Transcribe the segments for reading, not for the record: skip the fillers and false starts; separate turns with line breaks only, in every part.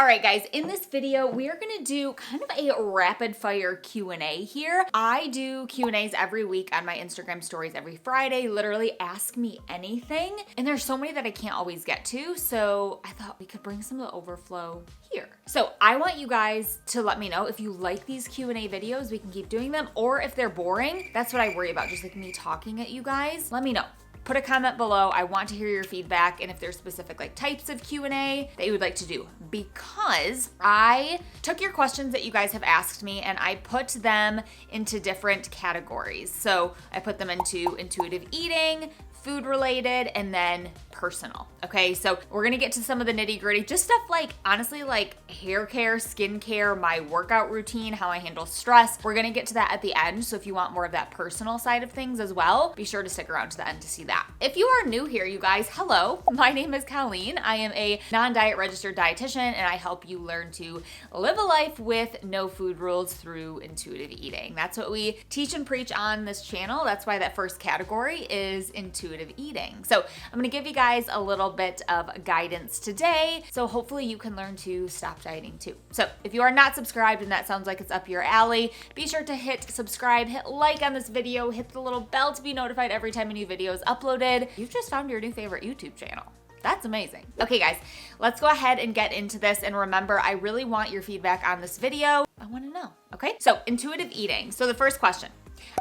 All right, guys, in this video, we are gonna do kind of a rapid fire Q&A here. I do Q&As every week on my Instagram stories every Friday, literally ask me anything. And there's so many that I can't always get to, so I thought we could bring some of the overflow here. So I want you guys to let me know if you like these Q&A videos, we can keep doing them, or if they're boring, that's what I worry about, just like me talking at you guys. Let me know. Put a comment below. I want to hear your feedback and if there's specific types of Q&A that you would like to do, because I took your questions that you guys have asked me and I put them into different categories. So I put them into intuitive eating, food related, and then personal. Okay, so we're gonna get to some of the nitty gritty, just stuff honestly, hair care, skin care, my workout routine, how I handle stress. We're gonna get to that at the end. So if you want more of that personal side of things as well, be sure to stick around to the end to see that. If you are new here, you guys, hello, my name is Colleen. I am a non-diet registered dietitian and I help you learn to live a life with no food rules through intuitive eating. That's what we teach and preach on this channel. That's why that first category is intuitive eating. So I'm gonna give you guys a little bit of guidance today, so hopefully you can learn to stop dieting too. So if you are not subscribed and that sounds like it's up your alley, be sure to hit subscribe, hit like on this video, hit the little bell to be notified every time a new video is uploaded. You've just found your new favorite YouTube channel. That's amazing. Okay guys, let's go ahead and get into this. And remember, I really want your feedback on this video. I want to know, okay? So intuitive eating. So the first question,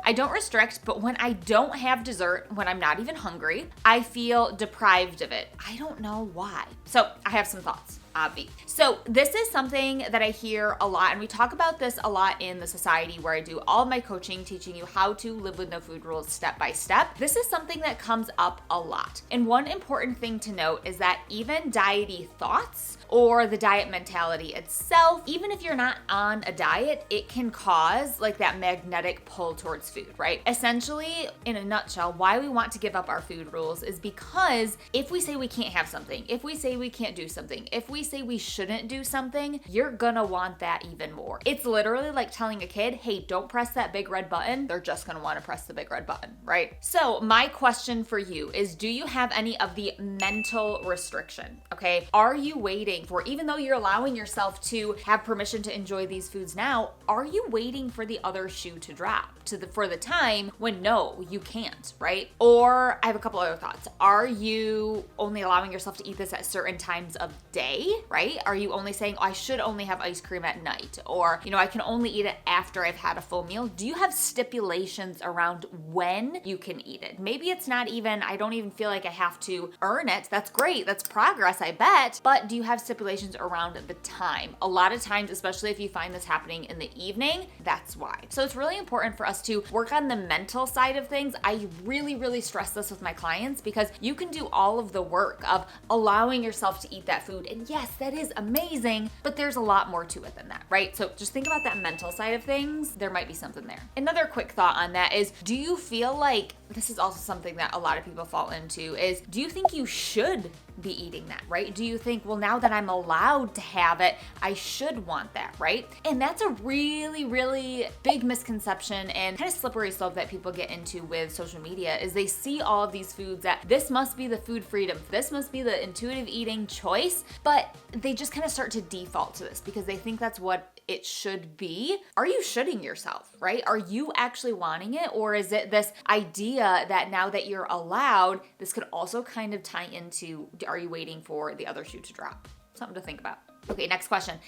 I don't restrict, but when I don't have dessert, when I'm not even hungry, I feel deprived of it. I don't know why. So I have some thoughts. Avi. So this is something that I hear a lot, and we talk about this a lot in the society where I do all of my coaching, teaching you how to live with no food rules step by step. This is something that comes up a lot. And one important thing to note is that even diety thoughts or the diet mentality itself, even if you're not on a diet, it can cause that magnetic pull towards food, right? Essentially, in a nutshell, why we want to give up our food rules is because if we say we can't have something, if we say we can't do something, if we say we shouldn't do something, you're gonna want that even more. It's literally like telling a kid, hey, don't press that big red button. They're just gonna wanna press the big red button, right? So my question for you is, do you have any of the mental restriction, okay? Are you waiting for, even though you're allowing yourself to have permission to enjoy these foods now, are you waiting for the other shoe to drop for the time when no, you can't, right? Or I have a couple other thoughts. Are you only allowing yourself to eat this at certain times of day, right? Are you only saying, oh, I should only have ice cream at night? Or, I can only eat it after I've had a full meal. Do you have stipulations around when you can eat it? Maybe it's not even, I don't even feel like I have to earn it. That's great. That's progress, I bet. But do you have stipulations around the time? A lot of times, especially if you find this happening in the evening, that's why. So it's really important for us to work on the mental side of things. I really, really stress this with my clients because you can do all of the work of allowing yourself to eat that food. And yes, that is amazing, but there's a lot more to it than that, right? So just think about that mental side of things. There might be something there. Another quick thought on that is, do you feel like, this is also something that a lot of people fall into, is do you think you should be eating that, right? Do you think, well, now that I'm allowed to have it, I should want that, right? And that's a really, really big misconception and kind of slippery slope that people get into with social media, is they see all of these foods that this must be the food freedom, this must be the intuitive eating choice, but they just kind of start to default to this because they think that's what it should be. Are you shitting yourself, right? Are you actually wanting it? Or is it this idea that now that you're allowed, this could also kind of tie into, are you waiting for the other shoe to drop? Something to think about. Okay, next question.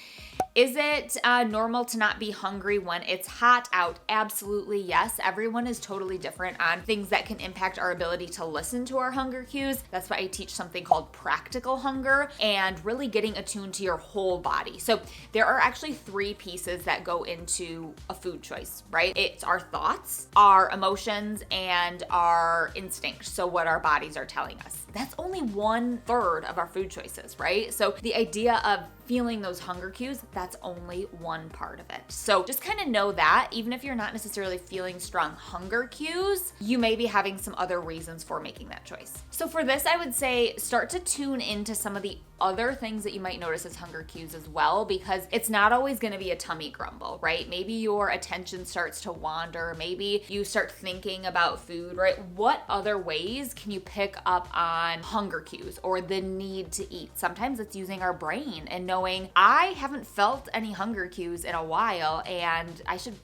Is it normal to not be hungry when it's hot out? Absolutely yes. Everyone is totally different on things that can impact our ability to listen to our hunger cues. That's why I teach something called practical hunger and really getting attuned to your whole body. So there are actually 3 pieces that go into a food choice, right? It's our thoughts, our emotions, and our instincts. So what our bodies are telling us. That's only 1/3 of our food choices, right? So the idea of feeling those hunger cues, that's only one part of it. So just kind of know that even if you're not necessarily feeling strong hunger cues, you may be having some other reasons for making that choice. So for this, I would say start to tune into some of the other things that you might notice as hunger cues as well, because it's not always going to be a tummy grumble, right? Maybe your attention starts to wander. Maybe you start thinking about food, right? What other ways can you pick up on hunger cues or the need to eat? Sometimes it's using our brain and knowing I haven't felt any hunger cues in a while and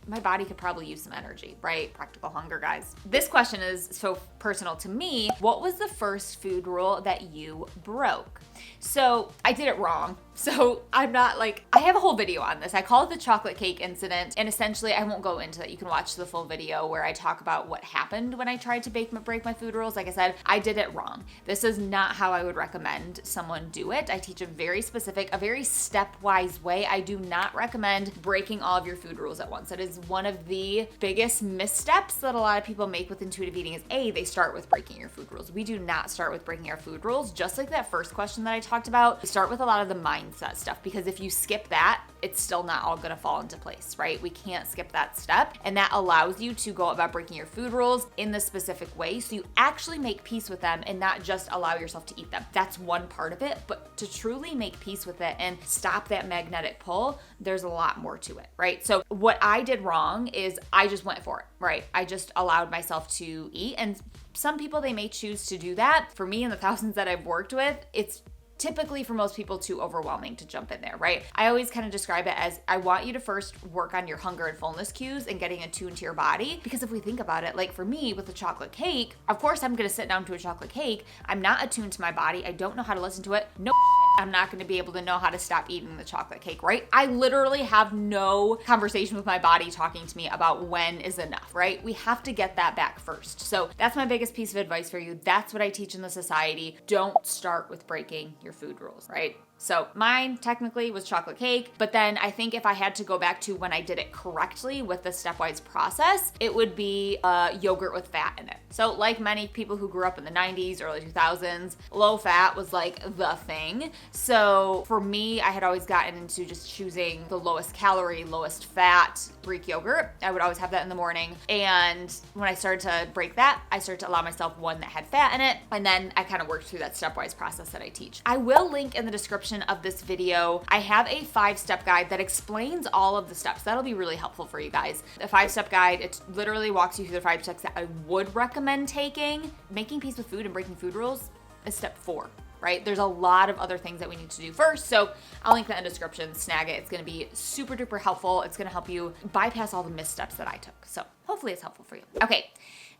my body could probably use some energy, right? Practical hunger, guys. This question is so personal to me. What was the first food rule that you broke? So I did it wrong. So I'm not like, I have a whole video on this. I call it the chocolate cake incident. And essentially, I won't go into that. You can watch the full video where I talk about what happened when I tried to break my food rules. Like I said, I did it wrong. This is not how I would recommend someone do it. I teach a very specific, a very stepwise way. I do not recommend breaking all of your food rules at once. That is one of the biggest missteps that a lot of people make with intuitive eating is they start with breaking your food rules. We do not start with breaking our food rules. Just like that first question that I talked about, we start with a lot of the mindset stuff, because if you skip that, it's still not all gonna fall into place, right? We can't skip that step. And that allows you to go about breaking your food rules in the specific way so you actually make peace with them and not just allow yourself to eat them. That's one part of it, but to truly make peace with it and stop that magnetic pull, there's a lot more to it, right? So what I did wrong is I just went for it, right? I just allowed myself to eat. And some people, they may choose to do that. For me and the thousands that I've worked with, it's typically for most people too overwhelming to jump in there, right? I always kind of describe it as I want you to first work on your hunger and fullness cues and getting attuned to your body. Because if we think about it, like for me with the chocolate cake, of course I'm gonna sit down to a chocolate cake. I'm not attuned to my body. I don't know how to listen to it. No, I'm not gonna be able to know how to stop eating the chocolate cake, right? I literally have no conversation with my body talking to me about when is enough, right? We have to get that back first. So that's my biggest piece of advice for you. That's what I teach in the society. Don't start with breaking your food rules, right? So mine technically was chocolate cake, but then I think if I had to go back to when I did it correctly with the stepwise process, it would be yogurt with fat in it. So like many people who grew up in the 90s, early 2000s, low fat was like the thing. So for me, I had always gotten into just choosing the lowest calorie, lowest fat Greek yogurt. I would always have that in the morning. And when I started to break that, I started to allow myself one that had fat in it. And then I kind of worked through that stepwise process that I teach. I will link in the description of this video. I have a 5-step guide that explains all of the steps. That'll be really helpful for you guys. The 5-step guide, it literally walks you through the 5 steps that I would recommend taking. Making peace with food and breaking food rules is step 4. Right? There's a lot of other things that we need to do first. So I'll link that in the description, snag it. It's going to be super duper helpful. It's going to help you bypass all the missteps that I took. So hopefully it's helpful for you. Okay.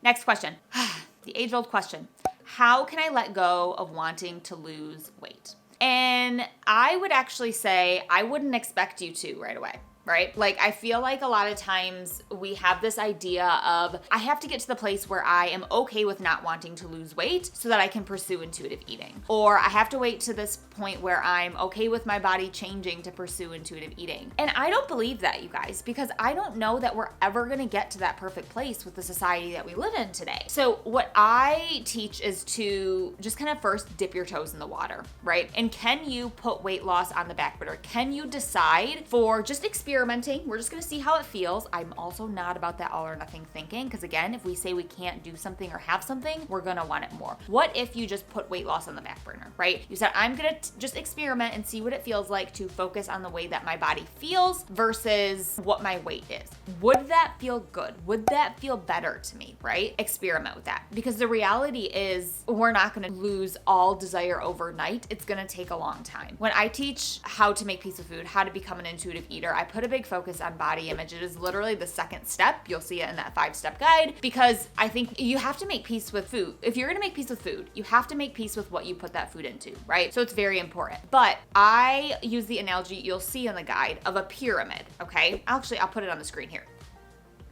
Next question. The age-old question. How can I let go of wanting to lose weight? And I would actually say I wouldn't expect you to right away. Right? Like, I feel like a lot of times we have this idea of I have to get to the place where I am okay with not wanting to lose weight so that I can pursue intuitive eating. Or I have to wait to this point where I'm okay with my body changing to pursue intuitive eating. And I don't believe that, you guys, because I don't know that we're ever going to get to that perfect place with the society that we live in today. So what I teach is to just kind of first dip your toes in the water, right? And can you put weight loss on the back burner? Can you decide for just experimenting? We're just going to see how it feels. I'm also not about that all or nothing thinking, because again, if we say we can't do something or have something, we're going to want it more. What if you just put weight loss on the back burner, right? You said, I'm going to just experiment and see what it feels like to focus on the way that my body feels versus what my weight is. Would that feel good? Would that feel better to me, right? Experiment with that, because the reality is we're not going to lose all desire overnight. It's going to take a long time. When I teach how to make peace with food, how to become an intuitive eater, I put a big focus on body image. It is literally the second step. You'll see it in that 5-step guide, because I think you have to make peace with food. If you're going to make peace with food, you have to make peace with what you put that food into, right? So it's very important. But I use the analogy you'll see in the guide of a pyramid, okay? Actually, I'll put it on the screen here.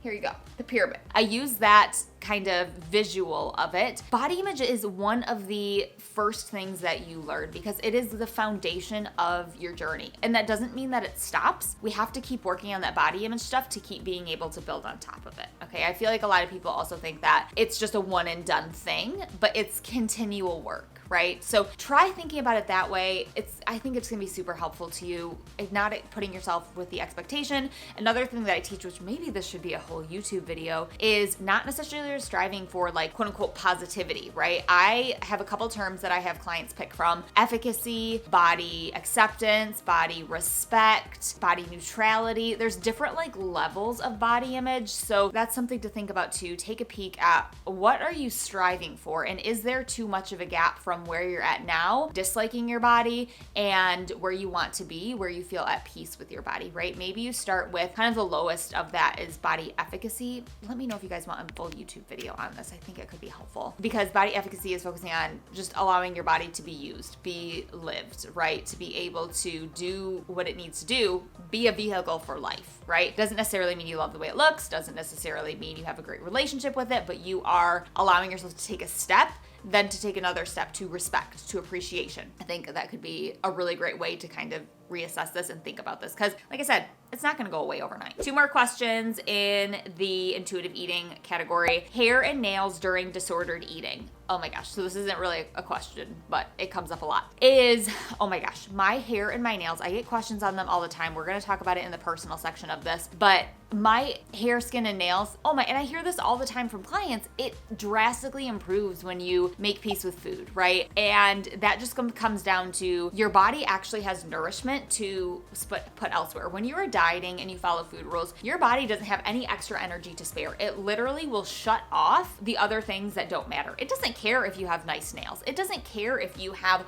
Here you go, the pyramid. I use that kind of visual of it. Body image is one of the first things that you learn because it is the foundation of your journey. And that doesn't mean that it stops. We have to keep working on that body image stuff to keep being able to build on top of it. Okay, I feel like a lot of people also think that it's just a one and done thing, but it's continual work. right? So try thinking about it that way. I think it's gonna be super helpful to you, not putting yourself with the expectation. Another thing that I teach, which maybe this should be a whole YouTube video, is not necessarily striving for like quote unquote positivity, right? I have a couple terms that I have clients pick from: efficacy, body acceptance, body respect, body neutrality. There's different like levels of body image. So that's something to think about too. Take a peek at what are you striving for, and is there too much of a gap from where you're at now, disliking your body, and where you want to be, where you feel at peace with your body, right? Maybe you start with kind of the lowest of that is body efficacy. Let me know if you guys want a full YouTube video on this. I think it could be helpful, because body efficacy is focusing on just allowing your body to be used, be lived, right? To be able to do what it needs to do, be a vehicle for life, right? Doesn't necessarily mean you love the way it looks, doesn't necessarily mean you have a great relationship with it, but you are allowing yourself to take a step, then to take another step to respect, to appreciation. I think that could be a really great way to kind of reassess this and think about this, because like I said, it's not going to go away overnight. 2 more questions in the intuitive eating category. Hair and nails during disordered eating. Oh my gosh. So this isn't really a question, but it comes up a lot. Oh my gosh, my hair and my nails, I get questions on them all the time. We're going to talk about it in the personal section of this, but my hair, skin, and nails, and I hear this all the time from clients, it drastically improves when you make peace with food, right? And that just comes down to your body actually has nourishment to put elsewhere. When you are dieting and you follow food rules, your body doesn't have any extra energy to spare. It literally will shut off the other things that don't matter. It doesn't care if you have nice nails. It doesn't care if you have,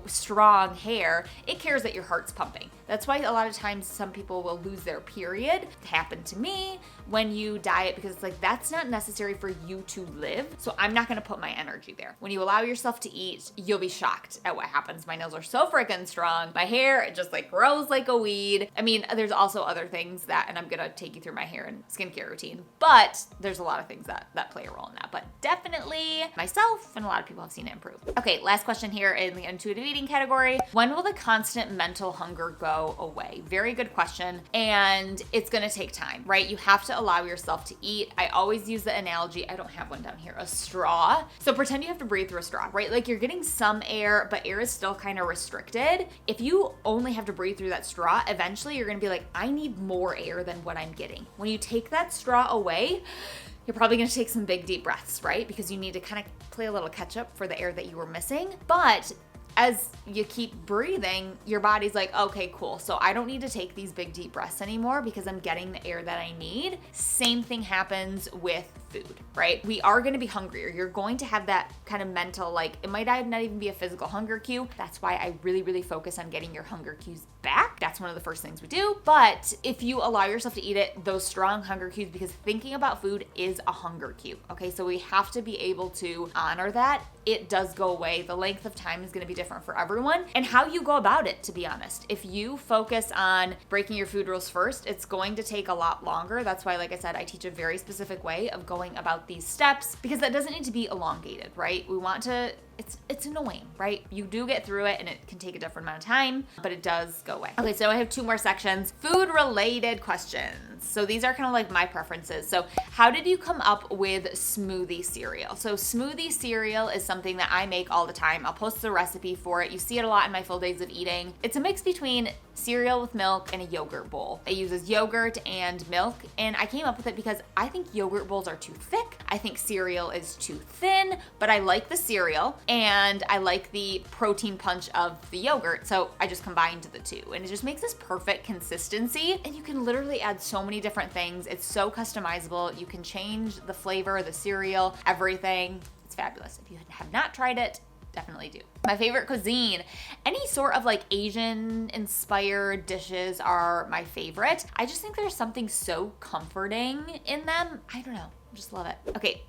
strong hair. It cares that your heart's pumping. That's why a lot of times some people will lose their period. It happened to me when you diet, because it's like, that's not necessary for you to live. So I'm not going to put my energy there. When you allow yourself to eat, you'll be shocked at what happens. My nails are so freaking strong. My hair, it just like grows like a weed. I mean, there's also other things that, and I'm going to take you through my hair and skincare routine, but there's a lot of things that play a role in that, but definitely myself and a lot of people have seen it improve. Okay. Last question here in the intuitive eating category. When will the constant mental hunger go away? Very good question. And it's going to take time, right? You have to allow yourself to eat. I always use the analogy, I don't have one down here, a straw. So pretend you have to breathe through a straw, right? Like you're getting some air, but air is still kind of restricted. If you only have to breathe through that straw, eventually you're going to be like, I need more air than what I'm getting. When you take that straw away, you're probably going to take some big deep breaths, right? Because you need to kind of play a little catch up for the air that you were missing. But as you keep breathing, your body's like, okay, cool. So I don't need to take these big deep breaths anymore because I'm getting the air that I need. Same thing happens with food, right? We are going to be hungrier. You're going to have that kind of mental, like it might not even be a physical hunger cue. That's why I really, really focus on getting your hunger cues back. That's one of the first things we do. But if you allow yourself to eat it, those strong hunger cues, because thinking about food is a hunger cue. Okay. So we have to be able to honor that. It does go away. The length of time is going to be different for everyone, and how you go about it, to be honest. If you focus on breaking your food rules first, it's going to take a lot longer. That's why, like I said, I teach a very specific way of going about these steps, because that doesn't need to be elongated, right? We want to, it's annoying, right? You do get through it and it can take a different amount of time, but it does go away. Okay, so I have 2 more sections. Food related questions. So these are kind of like my preferences. So how did you come up with smoothie cereal? So smoothie cereal is something that I make all the time. I'll post the recipe for it. You see it a lot in my full days of eating. It's a mix between cereal with milk and a yogurt bowl. It uses yogurt and milk, and I came up with it because I think yogurt bowls are too thick. I think cereal is too thin, but I like the cereal and I like the protein punch of the yogurt. So I just combined the two, and it just makes this perfect consistency, and you can literally add so many different things. It's so customizable. You can change the flavor, the cereal, everything. It's fabulous. If you have not tried it, definitely do. My favorite cuisine, any sort of like Asian inspired dishes are my favorite. I just think there's something so comforting in them. I don't know. Just love it. Okay,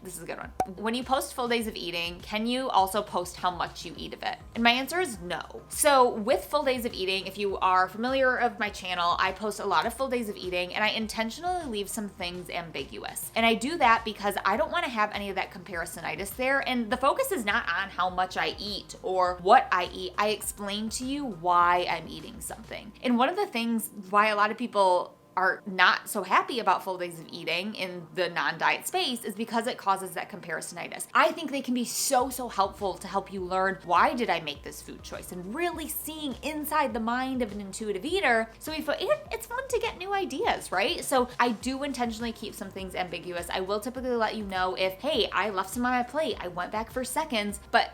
this is a good one. When you post full days of eating, can you also post how much you eat of it? And my answer is no. So with full days of eating, if you are familiar of my channel, I post a lot of full days of eating, and I intentionally leave some things ambiguous. And I do that because I don't want to have any of that comparisonitis there. And the focus is not on how much I eat or what I eat. I explain to you why I'm eating something. And one of the things why a lot of people are not so happy about full days of eating in the non-diet space is because it causes that comparisonitis. I think they can be so helpful to help you learn, why did I make this food choice, and really seeing inside the mind of an intuitive eater. So it's fun to get new ideas, right? So I do intentionally keep some things ambiguous. I will typically let you know if, hey, I left some on my plate, I went back for seconds, but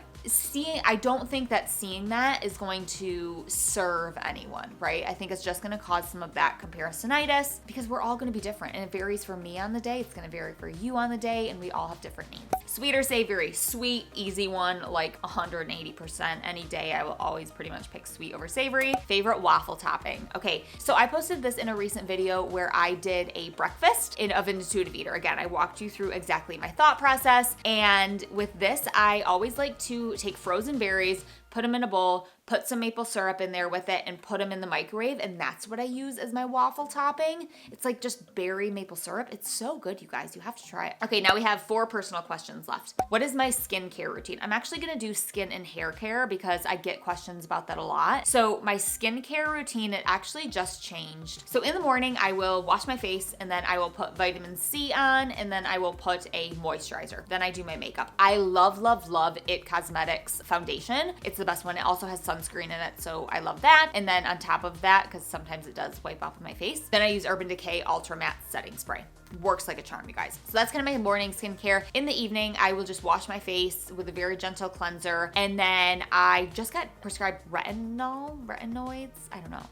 I don't think that seeing that is going to serve anyone, right? I think it's just going to cause some of that comparisonitis because we're all going to be different, and it varies for me on the day. It's going to vary for you on the day, and we all have different needs. Sweet or savory? Sweet, easy one, like 180%. Any day I will always pretty much pick sweet over savory. Favorite waffle topping? Okay, so I posted this in a recent video where I did a breakfast of an intuitive eater. Again, I walked you through exactly my thought process, and with this, I always like to take frozen berries, put them in a bowl, put some maple syrup in there with it, and put them in the microwave, and that's what I use as my waffle topping. It's like just berry maple syrup. It's so good, you guys. You have to try it. Okay, now we have 4 personal questions left. What is my skincare routine? I'm actually gonna do skin and hair care because I get questions about that a lot. So my skincare routine, it actually just changed. So in the morning, I will wash my face, and then I will put vitamin C on, and then I will put a moisturizer. Then I do my makeup. I love It Cosmetics foundation. It's the best one. It also has sunscreen in it, so I love that. And then on top of that, because sometimes it does wipe off of my face, then I use Urban Decay Ultra Matte Setting Spray. Works like a charm, you guys. So that's kind of my morning skincare. In the evening, I will just wash my face with a very gentle cleanser, and then I just got prescribed retinoids, I don't know.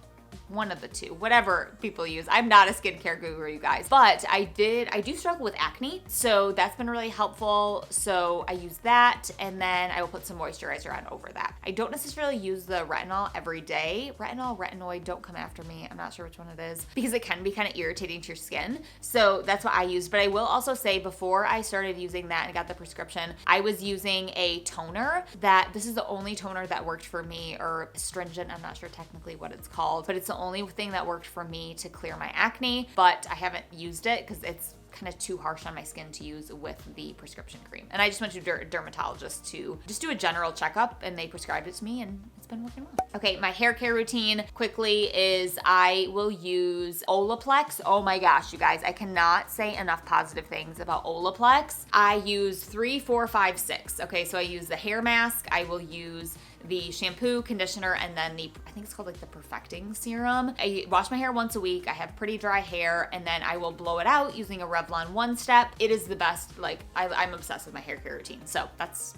One of the two, whatever people use. I'm not a skincare guru, you guys, but I do struggle with acne, so that's been really helpful. So I use that, and then I will put some moisturizer on over that. I don't necessarily use the retinol every day. Retinoid, don't come after me. I'm not sure which one it is because it can be kind of irritating to your skin. So that's what I use. But I will also say, before I started using that and got the prescription, I was using a toner this is the only toner that worked for me, or astringent, I'm not sure technically what it's called, but it's the only thing that worked for me to clear my acne, but I haven't used it because it's kind of too harsh on my skin to use with the prescription cream. And I just went to a dermatologist to just do a general checkup, and they prescribed it to me, and it's been working well. Okay, my hair care routine quickly is I will use Olaplex. Oh my gosh, you guys, I cannot say enough positive things about Olaplex. I use 3, 4, 5, 6. Okay, so I use the hair mask, I will use the shampoo, conditioner, and then I think it's called like the perfecting serum. I wash my hair once a week. I have pretty dry hair, and then I will blow it out using a Revlon One Step. It is the best. Like, I'm obsessed with my hair care routine. So that's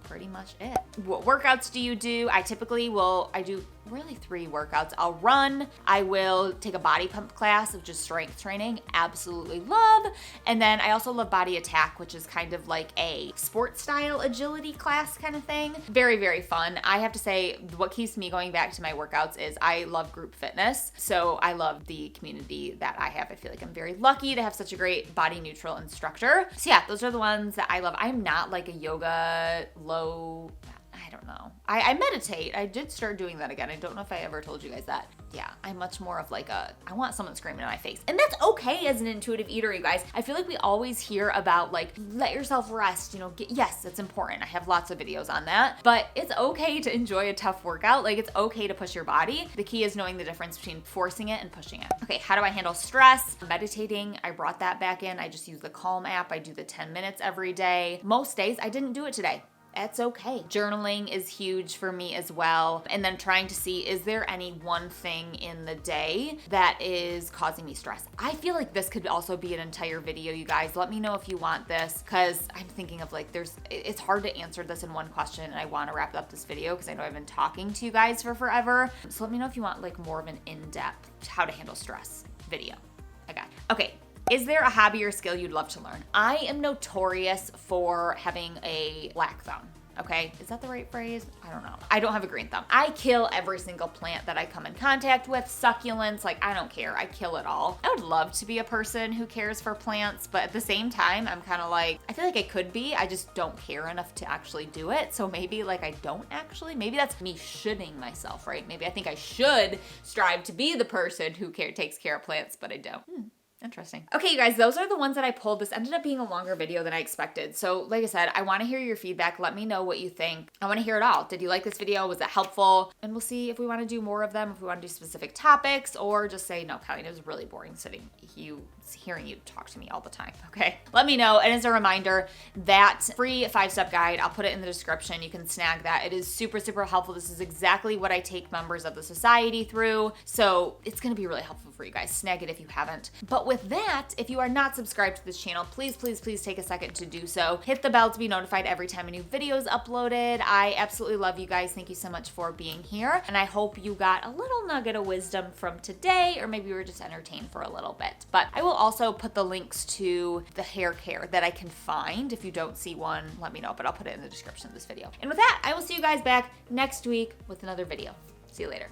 pretty much it. What workouts do you do? I do really 3 workouts. I'll run, I will take a body pump class of just strength training, absolutely love. And then I also love Body Attack, which is kind of like a sports style agility class kind of thing. Very fun. I have to say, what keeps me going back to my workouts is I love group fitness. So I love the community that I have. I feel like I'm very lucky to have such a great body neutral instructor. So yeah, those are the ones that I love. I'm not like a yoga I don't know. I meditate. I did start doing that again. I don't know if I ever told you guys that. Yeah, I'm much more of like I want someone screaming in my face. And that's okay as an intuitive eater, you guys. I feel like we always hear about like, let yourself rest, yes, it's important. I have lots of videos on that, but it's okay to enjoy a tough workout. Like, it's okay to push your body. The key is knowing the difference between forcing it and pushing it. Okay, how do I handle stress? Meditating, I brought that back in. I just use the Calm app. I do the 10 minutes every day. Most days, I didn't do it today. That's okay. Journaling is huge for me as well. And then trying to see, is there any one thing in the day that is causing me stress? I feel like this could also be an entire video, you guys. Let me know if you want this, because I'm thinking of like, it's hard to answer this in one question, and I want to wrap up this video because I know I've been talking to you guys for forever. So let me know if you want like more of an in-depth how to handle stress video. Okay. Is there a hobby or skill you'd love to learn? I am notorious for having a black thumb. Okay, is that the right phrase? I don't know. I don't have a green thumb. I kill every single plant that I come in contact with. Succulents, like, I don't care. I kill it all. I would love to be a person who cares for plants, but at the same time, I'm kind of like, I feel like I could be. I just don't care enough to actually do it. So maybe like I don't actually. Maybe that's me shoulding myself, right? Maybe I think I should strive to be the person who takes care of plants, but I don't. Interesting. Okay, you guys, those are the ones that I pulled. This ended up being a longer video than I expected. So like I said, I want to hear your feedback. Let me know what you think. I want to hear it all. Did you like this video? Was it helpful? And we'll see if we want to do more of them, if we want to do specific topics, or just say, no, Colleen, it was really boring hearing you talk to me all the time. Okay, let me know. And as a reminder, that free 5-step guide, I'll put it in the description. You can snag that. It is super, super helpful. This is exactly what I take members of the society through. So it's going to be really helpful for you guys. Snag it if you haven't. But with that, if you are not subscribed to this channel, please, please, please take a second to do so. Hit the bell to be notified every time a new video is uploaded. I absolutely love you guys. Thank you so much for being here. And I hope you got a little nugget of wisdom from today, or maybe you were just entertained for a little bit. But I will also put the links to the hair care that I can find. If you don't see one, let me know, but I'll put it in the description of this video. And with that, I will see you guys back next week with another video. See you later.